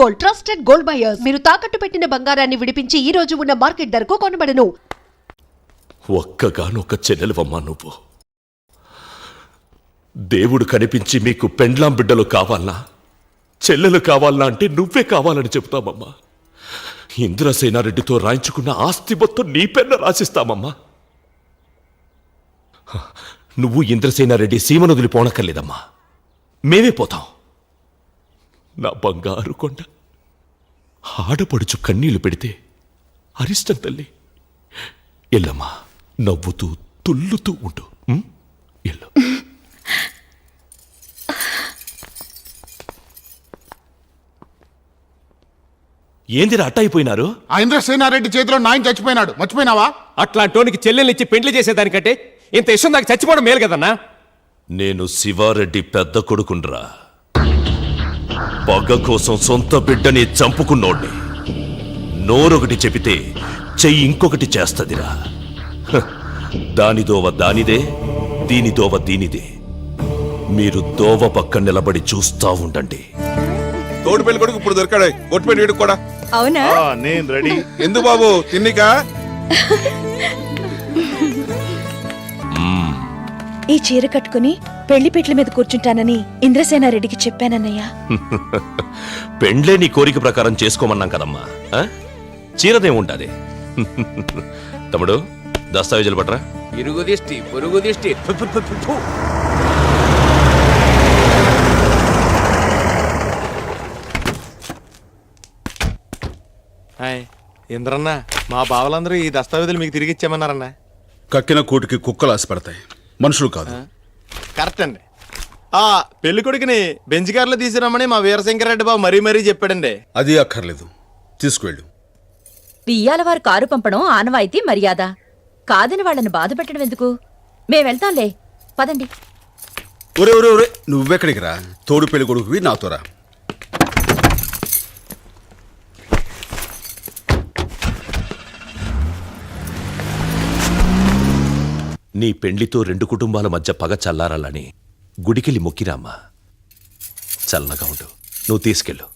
Gold, trusted gold buyers. మీరు తాకట్టు పెట్టిన బంగారాన్ని విడిపించి ఈ రోజు ఉన్న మార్కెట్ ధరకు కొనబడను. ఒక్కగానొక్క చెల్లెలవమ్మా నువ్వు. దేవుడు కనిపించి మీకు పెండ్లాం బిడ్డలు కావాలనా, చెల్లెలు కావాలనా అంటే నువ్వే కావాలని చెబుతామమ్మా. ఇంద్రసేనారెడ్డితో రాయించుకున్న ఆస్తి మొత్తం నీ పెన్న రాసిస్తామమ్మా. నువ్వు ఇంద్రసేనారెడ్డి సీమను వదిలిపోనక్కర్లేదమ్మా, మేమే పోతాం. నా బంగారు కొండ ఆడపడుచు కన్నీళ్లు పెడితే అరిష్టం తల్లి. ఎల్లమ్మా, నవ్వుతూ తుల్లుతూ ఉండు. ఎల్లు. ఏందిరా అట్ట అయిపోయినారు? ఆ ఇంద్రసేనారెడ్డి చేతిలో నాయన చచ్చిపోయినాడు, మర్చిపోయినావా? అట్లాంటోనికి చెల్లెల్నిచ్చి పెండ్లి చేసేదానికంటే ఇంత ఇష్టం నాకు చచ్చిపోవడం మేలు కదన్నా. నేను శివారెడ్డి పెద్ద కొడుకుండ్రా. పగ కోసం సొంత బిడ్డని చంపుకున్నోడ్ని. నోరొకటి చెబితే చెయ్యి ఇంకొకటి చేస్తదిరా. దాని దోవ దానిదే, దీని దోవ దీనిదే. మీరు దోవ పక్క నిలబడి చూస్తా ఉండండి. తోడు పెళ్లి కొడుకు ఇప్పుడు దొరికాడు, కొట్టుపెట్టి వీడికి కూడా. అవునా? నేను రెడీ. ఎందు బాబు తిన్నికా? ఈ చీర కట్టుకుని పెళ్లి పెట్ల మీద కూర్చుంటానని ఇంద్రసేనారెడ్డికి చెప్పానన్నయ్యా. పెండ్లే నీ కోరిక ప్రకారం చేసుకోమన్నాం కదమ్మా. చీరదే ఉండాలి. తమ్ముడు, దస్తావేజులు పట్రా. ఇరుగు దిష్టి, పొరుగు దిష్టి. ఇంద్రన్న, మా బావలందరూ ఈ దస్తావేజులు మీకు తిరిగి ఇచ్చామన్నారన్న. కక్కిన కూటికి కుక్కలు ఆశపడతాయి, మనుషులు కాదు. కరెక్ట్ అండి. ఆ పెళ్లి కొడుకుని బెంచ్ కార్లో తీసుకురమ్మని మా వీరశంకరెడ్డి బాబు మరీ చెప్పాడండి. అది అక్కర్లేదు, తీసుకువెళ్ళు. బియ్యాల వారు కారు పంపడం ఆనవాయితీ మర్యాద. కాదని వాళ్ళని బాధ పెట్టడం ఎందుకు? మేమెళ్తాంలే, పదండి. ఒరే ఒరే ఒరే, నువ్వెక్కడికి రా, తోడు పెళ్లి కొడుకువి నాతో రా. నీ పెండ్లితో రెండు కుటుంబాల మధ్య పగ చల్లారాలని గుడికెళ్ళి మొక్కిరామ్మా. చల్లగా ఉండు, నువ్వు తీసుకెళ్ళు.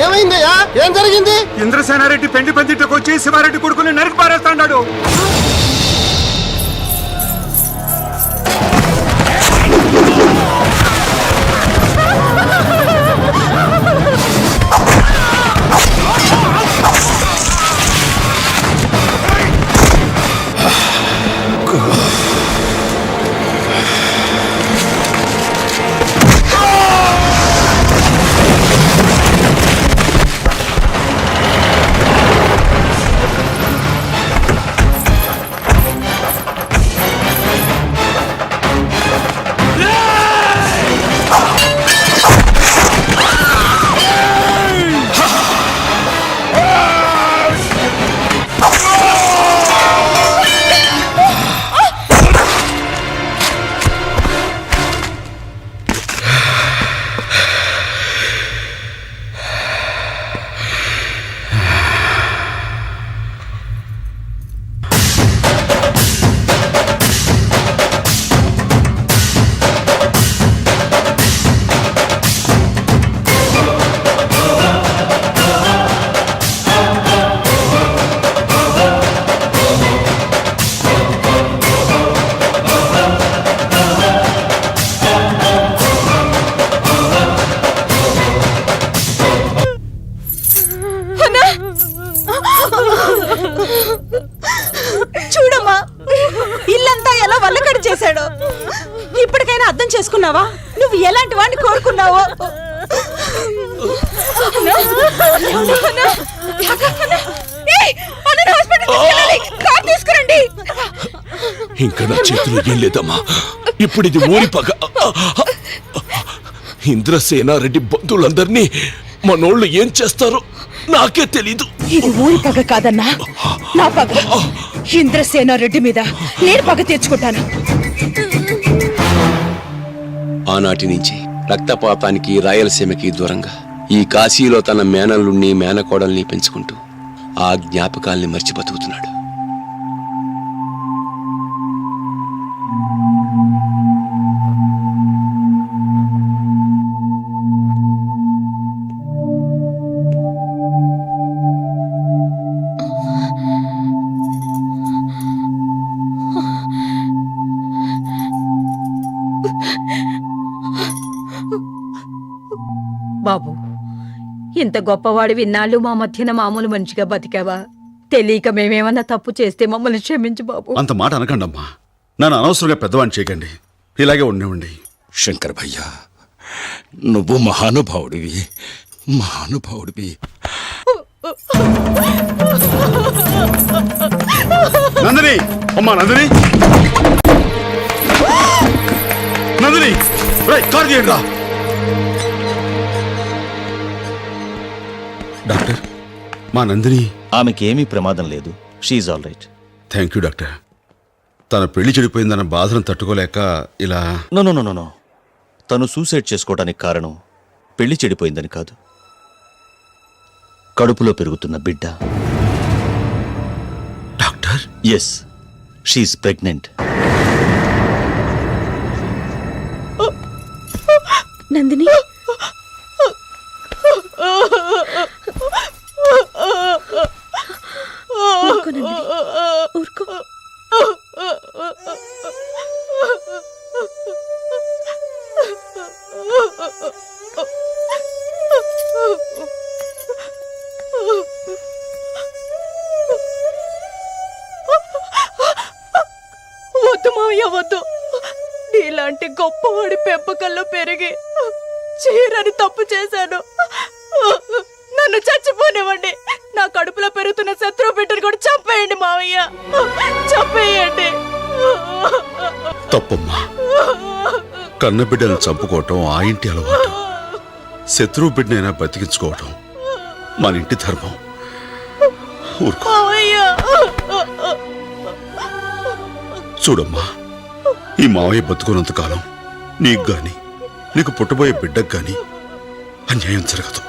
ఏమైందయ్యా? ఏం జరిగింది? ఇంద్రసేనారెడ్డి పెండి పందిట్లోకి వచ్చి శివారెడ్డి కొడుకుని నరికి పారేస్తాడు. చూడమ్మా, ఇల్లంతా ఎలా వల్లకడి చేశాడో. ఇప్పటికైనా అర్థం చేసుకున్నావా నువ్వు ఎలాంటి వాడిని కోరుకున్నావో? తీసుకురండి. ఇంకా నా చేతిలో ఏం లేదమ్మా. ఇప్పుడు ఇది ఊరి పగ. ఇంద్రసేనారెడ్డి బంధువులందరినీ మనోళ్ళు ఏం చేస్తారో నాకే తెలీదు. ఇది ఊరి పగ కాదన్నా, నా పగ. ఇంద్రసేనారెడ్డి మీద నేను పగ తీర్చుకుంటాను. ఆనాటి నుంచి రక్తపాతానికి రాయలసీమకి దూరంగా ఈ కాశీలో తన మేనల్లుణ్ణి మేనకోడల్ని పెంచుకుంటూ ఆ జ్ఞాపకాల్ని మర్చి బతుకుతున్నాడు. బాబు, ఇంత గొప్పవాడి విన్నాళ్ళు మా మధ్యన మామూలు మనిషిగా బతికావా? తెలియక మేమేమన్నా తప్పు చేస్తే మమ్మల్ని క్షమించు బాబు. అంత మాట అనకండి అమ్మా. నన్ను అనవసరంగా పెద్దవాడిని చేయకండి. ఇలాగే ఉండేవండి. శంకర్ భయ్యా, నువ్వు మహానుభావుడివి, మహానుభావుడివి. నందిని, అమ్మా నందిని, నందిని, కారు తీయండి రా. డాక్టర్, మా నందిని. ఆమెకేమీ ప్రమాదం లేదు. She's all right. Thank you doctor. తన పెళ్లి చెడిపోయిందన్న బాధను తట్టుకోలేక ఇలా. నో నో నో నో తను సూసైడ్ చేసుకోవడానికి కారణం పెళ్లి చెడిపోయిందని కాదు, కడుపులో పెరుగుతున్న బిడ్డ. Doctor? Yes, she's pregnant. Nandini, ఊరుకో నందిని, ఊరుకో. వద్దు మావయ్య, వద్దు. నీలాంటి గొప్పవాడి పెంపకంలో పెరిగి చేయరని తప్పు చేశాను. నన్ను చచ్చిపోనివ్వండి. నా కడుపులో పెరుగుతున్న శత్రువు బిడ్డను కూడా చంపేయండి మావయ్య, చంపేయండి. తప్పమ్మా. కన్న బిడ్డను చంపుకోవటం ఆ ఇంటి అలవాటు. శత్రువు బిడ్డనైనా బతికించుకోవటం మన ఇంటి ధర్మం. ఊరుకో. చూడమ్మా, ఈ మావయ్య బతుకున్నంత కాలం నీకు గాని నీకు పుట్టబోయే బిడ్డకు గాని అన్యాయం జరగదు.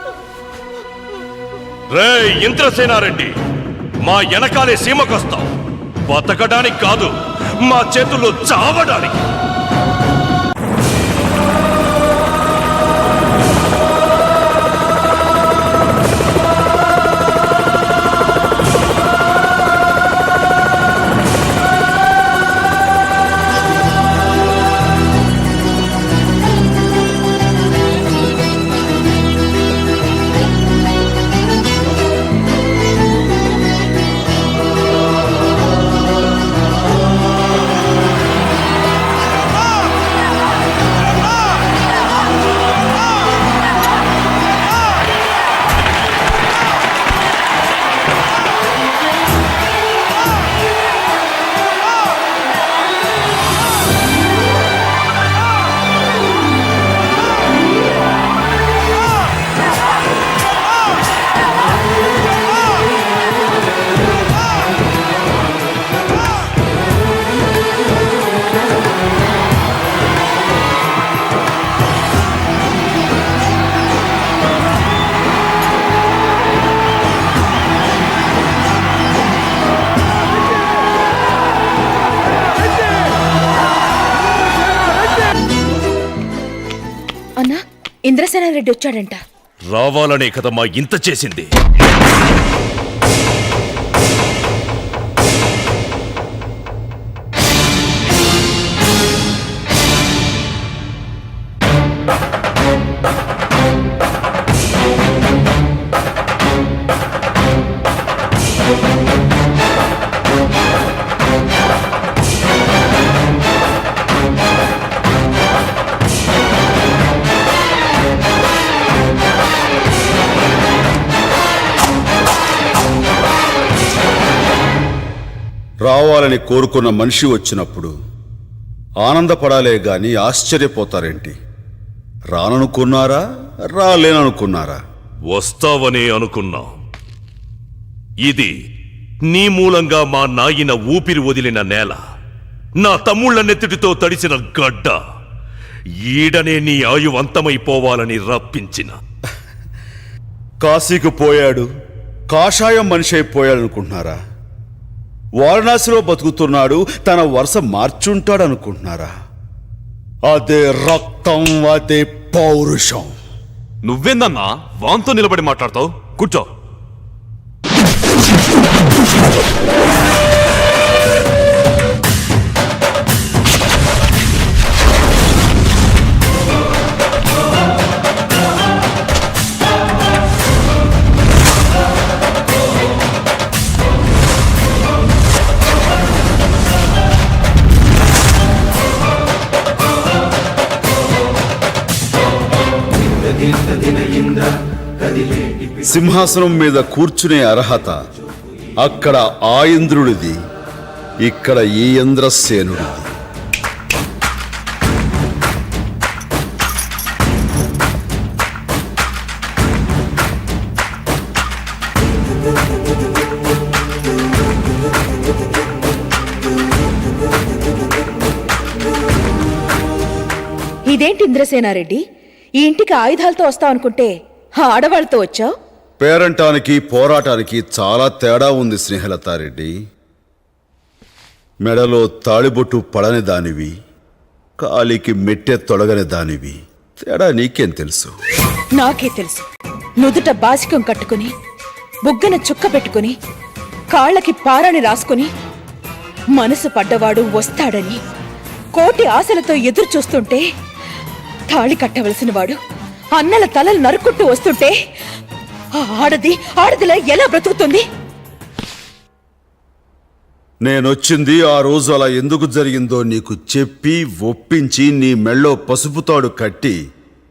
రే ఇంద్రసేనారెడ్డి, మా వెనకాలే సీమకొస్తాం. బతకడానికి కాదు, మా చేతుల్లో చావడానికి. ఇంద్రసేనారెడ్డి వచ్చాడంట. రావాలనే కదమ్మా ఇంత చేసింది. రావాలని కోరుకున్న మనిషి వచ్చినప్పుడు ఆనందపడాలే గాని ఆశ్చర్యపోతారేంటి? రాననుకున్నారా, రాలేననుకున్నారా? వస్తావనే అనుకున్నా. ఇది నీ మూలంగా మా నాయన ఊపిరి వదిలిన నేల, నా తమ్ముళ్ల నెత్తిటితో తడిసిన గడ్డ. ఈడనే నీ ఆయువంతమైపోవాలని రప్పించిన. కాశీకి పోయాడు, కాషాయం మనిషి అయిపోయాడనుకుంటున్నారా? వారణాసిలో బతుకుతున్నాడు, తన వరుస మార్చుంటాడనుకుంటున్నారా? అదే రక్తం, అదే పౌరుషం. నువ్వేందన్నా వాంతో నిలబడి మాట్లాడతావు? కూర్చో. సింహాసనం మీద కూర్చునే అర్హత అక్కడ ఆ ఇంద్రుడిది, ఇక్కడ ఈ ఇంద్రసేనుడిది. ఇదేంటి ఇంద్రసేనారెడ్డి, ఈ ఇంటికి ఆయుధాలతో వస్తావనుకుంటే ఆడవాళ్ళతో వచ్చావు? పేరంటానికి పోరాటానికి చాలా తేడా ఉంది స్నేహలతారెడ్డి. మెడలో తాళిబొట్టు పడని దానివి, కాలికి మెట్టె తొడగని దానివి. తేడా నీకేం తెలుసు? నాకే తెలుసు. నుదుట బాసికం కట్టుకుని, బుగ్గన చుక్క పెట్టుకుని, కాళ్ళకి పారాని రాసుకుని, మనసు పడ్డవాడు వస్తాడని కోటి ఆశలతో ఎదురు చూస్తుంటే, తాళి కట్టవలసిన వాడు అన్నల తలలు నరుక్కుంటూ వస్తుంటే ఆడదిలా ఎలా బ్రతుకుతుంది? నేనొచ్చింది ఆ రోజు అలా ఎందుకు జరిగిందో నీకు చెప్పి ఒప్పించి నీ మెళ్ళో పసుపు తాడు కట్టి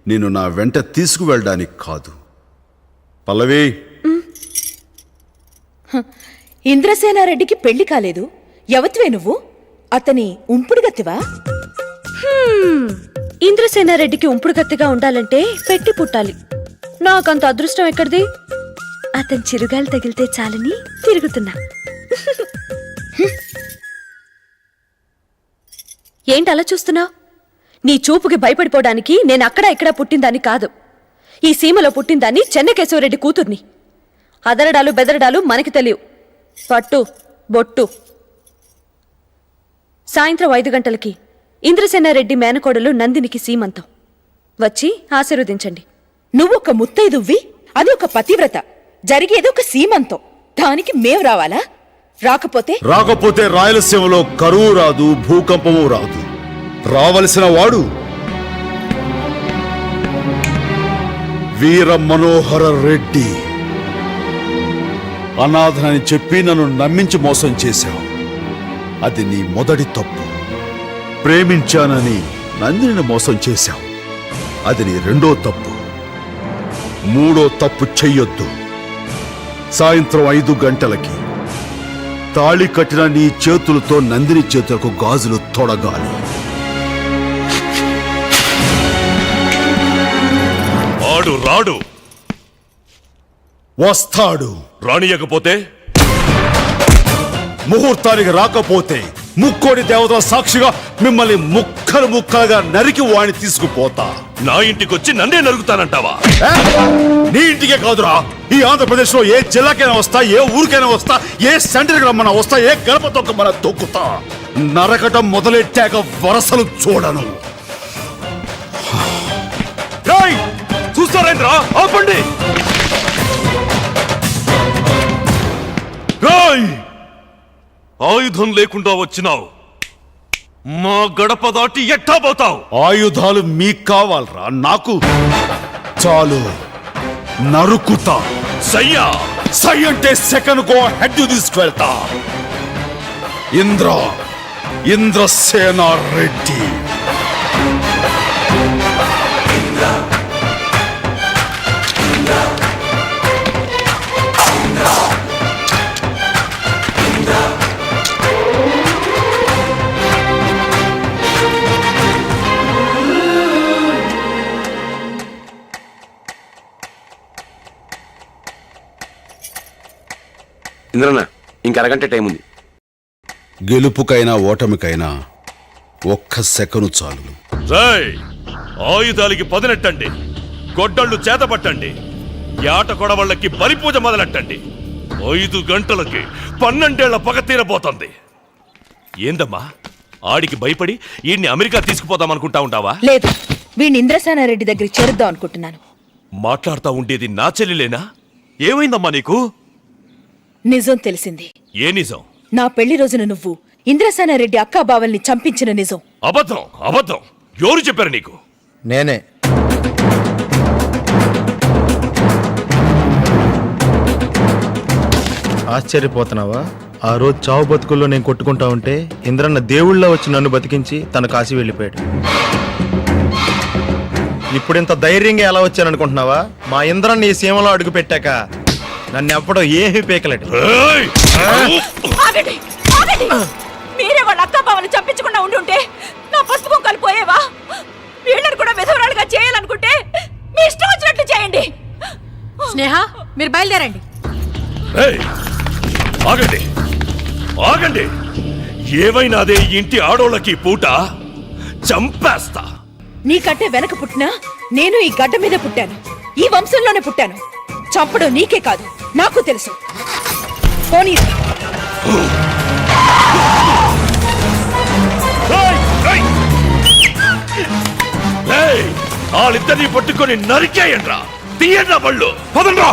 నిన్ను నా వెంట తీసుకువెళ్ళడానికి కాదు. పల్లవి, ఇంద్రసేనారెడ్డికి పెళ్లి కాలేదు, ఎవత్వే నువ్వు? అతని ఉంపుడుగత్తివా? ఇంద్రసేనారెడ్డికి ఉంపుడుగత్తిగా ఉండాలంటే పెట్టి పుట్టాలి. నాకంత అదృష్టం ఎక్కడిది? అతని చిరుగాలు తగిలితే చాలని తిరుగుతున్నా. ఏంటి అలా చూస్తున్నావు? నీ చూపుకి భయపడిపోవడానికి నేను అక్కడ ఇక్కడ పుట్టిందాన్ని కాదు. ఈ సీమలో పుట్టిందాన్ని చెన్నకేశవరెడ్డి కూతుర్ని. అదరడాలు బెదరడాలు మనకి తెలియవు. పట్టు బొట్టు. సాయంత్రం 5 గంటలకి ఇంద్రసేనారెడ్డి మేనకోడలు నందినికి సీమంతం. వచ్చి ఆశీర్వదించండి. నువ్వొక ముత్తైదువ్వి, అది ఒక పతివ్రత. జరిగేది ఒక సీమంతం. దానికి మేం రావాలా? రాకపోతే రాయలసీమలో కరువు రాదు, భూకంపము రాదు. రావలసిన వాడు వీర మనోహర రెడ్డి. అనాథనని చెప్పి నన్ను నమ్మించి మోసం చేశావు. అది నీ మొదటి తప్పు. ప్రేమించానని నందిని మోసం చేశావు. అది నీ రెండో తప్పు. మూడో తప్పు చెయ్యొద్దు. సాయంత్రం 5 గంటలకి తాళి కట్టిన నీ చేతులతో నందిని చేతులకు గాజులు తొడగాలి. ఆడు రాడు, వస్తాడు. రానియకపోతే? ముహూర్తానికి రాకపోతే ముక్కోడి దేవతల సాక్షిగా మిమ్మల్ని ముక్కలు ముక్కలుగా నరికి వాణ్ణి తీసుకుపోతా. నా ఇంటికొచ్చి నన్నే నరుగుతానంటావా? నీ ఇంటికే కాదురా, ఈ ఆంధ్రప్రదేశ్ లో ఏ జిల్లాకైనా వస్తా, ఏ ఊరికైనా వస్తా, ఏ సెంటర్కి రమ్మన్నా వస్తా, ఏ గడప తొక్కమన్నా తొక్కుతా. నరకటం మొదలెట్టాక వరసలు చూడను. చూస్తారేంద్రా, ఆపండి. రాయ్, ఆయుధం లేకుండా వచ్చినావు, మా గడప దాటి ఎట్టా పోతావు? ఆయుధాలు మీకు కావాలరా, నాకు చాలు. నరుకుతా. సయ్యా, సై అంటే సెకండ్ కో హెడ్ తీసుకువెళ్తా. ఇంద్రసేన రెడ్డి. ఇంద్రన్న ఇంక అరగంట టైం ఉంది. గెలుపుకైనా ఓటమికైనా ఒక్క సెకను చాలు. రేయ్, ఆయుధాలకి పదునెట్టండి, గొడ్డళ్ళు చేతపట్టండి, యాట కొడవళ్ళకి బలిపూజ మొదలెట్టండి. 5 గంటలకి 12 ఏళ్ల పగ తీరబోతోంది. ఏందమ్మా, ఆడికి భయపడి ఈయన్ని అమెరికా తీసుకుపోదామనుకుంటా ఉంటావా? లేదు, వీణ్ణి ఇంద్రసేనారెడ్డి దగ్గరికి చేరుద్దాం అనుకుంటున్నాను. మాట్లాడుతా ఉండేది నా చెల్లిలేనా? ఏమైందమ్మా నీకు? నిజం తెలిసింది. ఏ నిజం? నా పెళ్లి రోజున నువ్వు ఇంద్రసేనారెడ్డి అక్కా బావల్ని చంపించిన నిజం. అబద్ధం, అబద్ధం. ఎవరు చెప్పారు నీకు? నేనే. ఆశ్చర్యపోతున్నావా? ఆ రోజు చావు బతుకుల్లో నేను కొట్టుకుంటా ఉంటే ఇంద్రన్న దేవుళ్ళ వచ్చి నన్ను బతికించి తన కాశీ వెళ్ళిపోయాడు. ఇప్పుడు ఇంత ధైర్యంగా ఎలా వచ్చాననుకుంటున్నావా? మా ఇంద్రన్న ఈ సీమలో అడుగు పెట్టాక నన్ను ఎప్పుడో ఏమీ పీకలేడు. ఏయ్! ఆగండి, ఆగండి. మీరే వాళ్ళ అక్క బావని చంపించకుండా ఉండుంటే నా పసుపు కుంకాలు పోయేవా? వీళ్ళని కూడా విధవరాలుగా చేయాలనుకుంటే మీ ఇష్టం వచ్చినట్లు చేయండి. స్నేహ, మీరు బయలుదేరండి. ఏయ్! ఆగండి, ఆగండి. ఏవైనాదే ఇంటి ఆడోళ్ళకి పూట చంపేస్తా. నీకంటే వెనక పుట్టినా నేను ఈ గడ్డ మీద పుట్టాను, ఈ వంశంలోనే పుట్టాను. చంపడం నీకే కాదు, నాకు తెలుసు. పోనీ వాళ్ళిద్దరిని పట్టుకొని నరికేయండ్రా, తీయండ్రా బళ్ళు, పదండ్రా.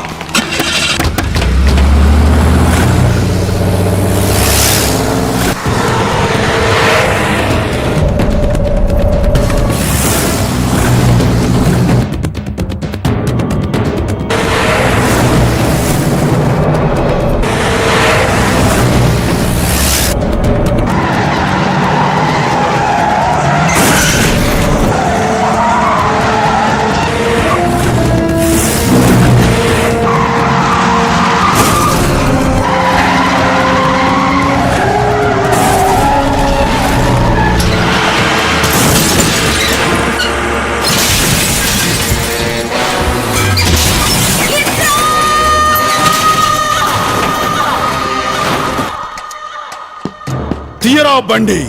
తీయరా బండి.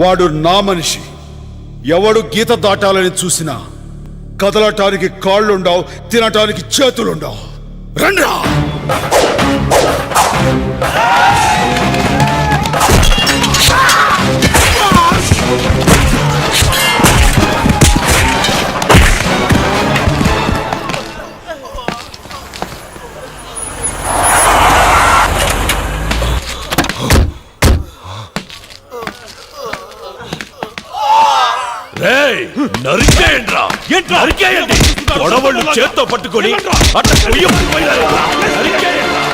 వాడు నా మనిషి. ఎవడు గీత దాటాలని చూసినా కదలటానికి కాళ్ళుండవు, తినటానికి చేతులుండవు. రండ్రా. నరికేయండ్రా. నరికేయండి. గొడవళ్ళు చేత్తో పట్టుకొని అట్ట కొయ్యబడిపోయారు. నరికేయండ్రా.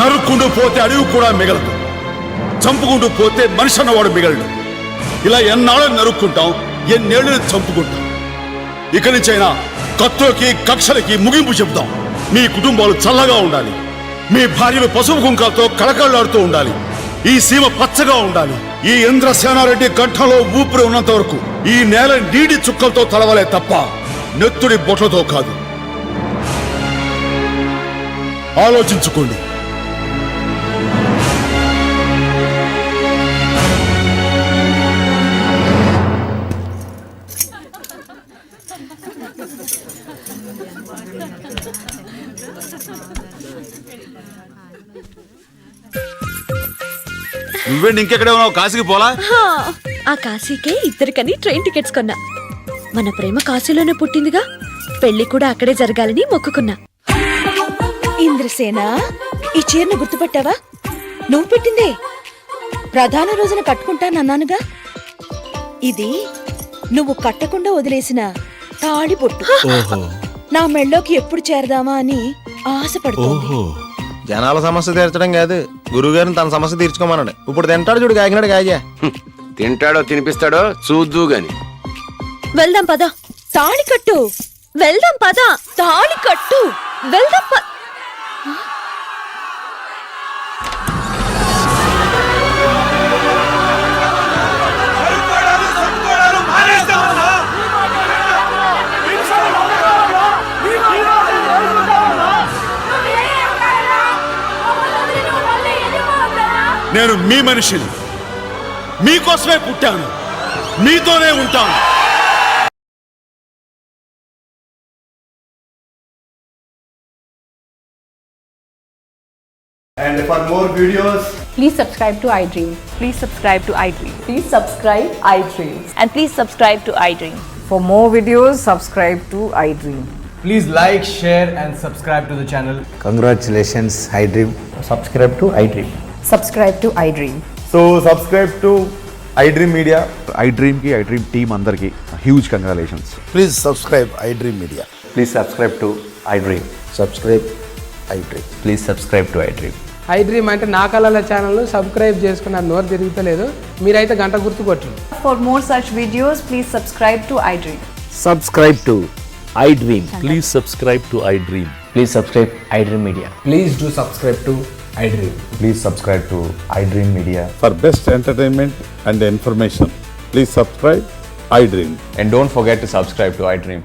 నరుక్కుంటూ పోతే అడవి కూడా మిగలదు, చంపుకుంటూ పోతే మనిషి అన్నవాడు మిగలడు. ఇలా ఎన్నాళ్ళని నరుక్కుంటాం, ఎన్నేళ్ళని చంపుకుంటాం. ఇక నుంచైనా కత్తులకి కక్షలకి ముగింపు చెబుతాం. మీ కుటుంబాలు చల్లగా ఉండాలి, మీ భార్యలు పసుపు కుంకాలతో కళకళలాడుతూ ఉండాలి, ఈ సీమ పచ్చగా ఉండాలి. ఈ ఇంద్రసేనారెడ్డి కంఠంలో ఊపిరి ఉన్నంత వరకు ఈ నేల నీడి చుక్కలతో తలవలే తప్ప నెత్తుడి బొట్లతో కాదు. ఆలోచించుకోండి. నువ్వేంటి ఇంకెక్కడే ఉన్నావు? కాశీకి పోలా? ఆ కాశీకే ఇద్దరికని ట్రైన్ టికెట్స్ కొన్నా. మన ప్రేమ కాశీలోనే పుట్టిందిగా, పెళ్లి కూడా అక్కడే జరగాలని మొక్కుకున్నా. ఇంద్రసేన, ఈ చీరను గుర్తుపట్టావా? నువ్వు పెట్టిందే. ప్రధాన రోజున కట్టుకుంటానన్నానుగా. ఇది నువ్వు కట్టకుండా వదిలేసిన తాళి బొట్టు. నా మెళ్ళోకి ఎప్పుడు చేరదామా అని ఆశపడుతుంది. జనాల సమస్య తీర్చడం కాదు, గురుగారిని తన సమస్య తీర్చుకోమన్నాడు. ఇప్పుడు తింటాడు చూడు, కాకినాడు కాజా. తింటాడో తినిపిస్తాడో చూద్దు గాని. వెళ్దాం పద. తాళి కట్టు. వెళ్దాం పద. తాళి కట్టు. వెళ్దాం పద. నేను మీ మనిషిని, మీకోసమే పుట్టాను, మీతోనే ఉంటాను. And for more videos, Please subscribe to iDream. Please subscribe to iDream. Please subscribe iDream. And please subscribe to iDream. For more videos, subscribe to iDream. please like, share, and subscribe to the channel. Congratulations, iDream. Subscribe to iDream. Subscribe to iDream. So subscribe to iDream Media. iDream కి iDream team అందరికి huge congratulations. Please subscribe iDream Media. Please subscribe to iDream. Subscribe iDream. Please subscribe to iDream. iDream అంటే నా కళల channel subscribe చేసుకున్న నోరు తిరుగుతలేదు. మీరైతే గంట గుర్తు కొట్టండి. For more such videos, please subscribe to iDream. Subscribe to iDream. Please subscribe to iDream. Please subscribe iDream Media. Please do subscribe to iDream. Please subscribe to iDream Media. For best entertainment and information please subscribe iDream. And don't forget to subscribe to iDream.